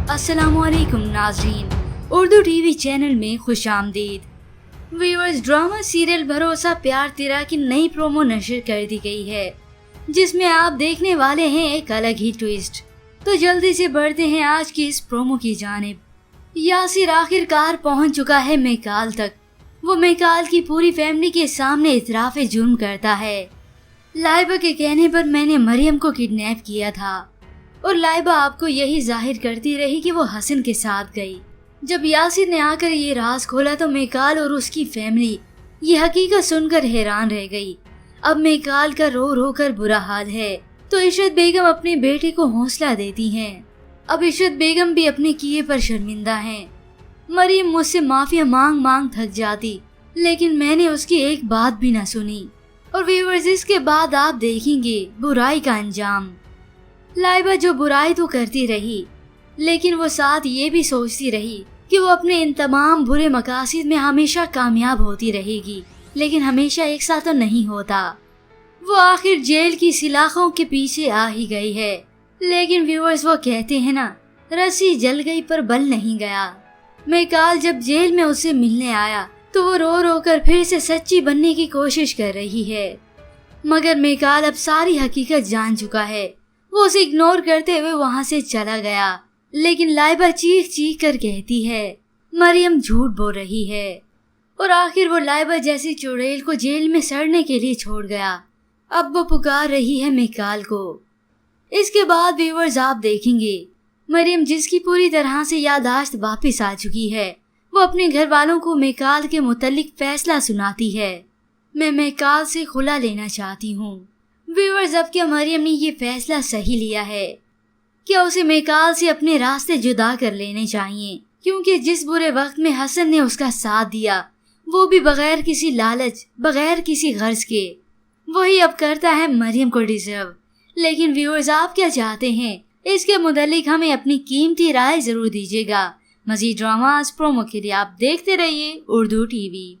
अस्सलामुअलैकुम नाज़रीन, Urdu TV channel में खुशामदीद। व्यूअर्स, ड्रामा सीरियल भरोसा प्यार तेरा की नई प्रोमो नशर कर दी गई है, जिसमें आप देखने वाले हैं एक अलग ही ट्विस्ट। तो जल्दी से बढ़ते हैं आज की इस प्रोमो की जानिब। यासिर आखिरकार पहुंच चुका है मेकाल तक। वो मेकाल की पूरी फैमिली के सामने इतराफ़े जुर्म करता है। लाइबा के कहने पर मैंने मरियम को किडनैप किया था और लाइबा आपको यही जाहिर करती रही कि वो हसन के साथ गई। जब यासिर ने आकर ये राज खोला तो मेकाल और उसकी फैमिली ये हकीकत सुनकर हैरान रह गई। अब मेकाल का रो रो कर बुरा हाल है तो इशरत बेगम अपने बेटे को हौसला देती हैं। अब इशरत बेगम भी अपने किए पर शर्मिंदा हैं। मरियम मुझसे माफिया मांग मांग थक जाती, लेकिन मैंने उसकी एक बात भी न सुनी। और व्यूअर्स, इसके बाद आप देखेंगे बुराई का अंजाम। लाइबा जो बुराई तो करती रही, लेकिन वो साथ ये भी सोचती रही कि वो अपने इन तमाम बुरे मकासद में हमेशा कामयाब होती रहेगी, लेकिन हमेशा एक साथ तो नहीं होता। वो आखिर जेल की सलाखों के पीछे आ ही गई है। लेकिन व्यूअर्स, वो कहते हैं ना, रस्सी जल गई पर बल नहीं गया। मेकाल जब जेल में उससे मिलने आया तो वो रो रो कर फिर से सच्ची बनने की कोशिश कर रही है, मगर मेकाल अब सारी हकीकत जान चुका है। वो उसे इग्नोर करते हुए वहाँ से चला गया। लेकिन लाइबा चीख चीख कर कहती है मरियम झूठ बोल रही है, और आखिर वो लाइबा जैसी चुड़ैल को जेल में सड़ने के लिए छोड़ गया। अब वो पुकार रही है मेकाल को। इसके बाद व्यूअर्स, आप देखेंगे मरियम, जिसकी पूरी तरह से याददाश्त वापस आ चुकी है, वो अपने घर वालों को मेकाल के मुतालिक फैसला सुनाती है। मैं मेकाल से खुला लेना चाहती हूँ। व्यूअर्स, अब क्या मरियम ने ये फैसला सही लिया है? क्या उसे मेकाल से अपने रास्ते जुदा कर लेने चाहिए? क्योंकि जिस बुरे वक्त में हसन ने उसका साथ दिया, वो भी बगैर किसी लालच, बगैर किसी गर्ज के, वही अब करता है मरियम को डिजर्व। लेकिन व्यूअर्स, आप क्या चाहते हैं? इसके मुतालिक हमें अपनी कीमती राय जरूर दीजिएगा। मज़ीद ड्रामास प्रोमो के लिए आप देखते रहिए उर्दू टीवी।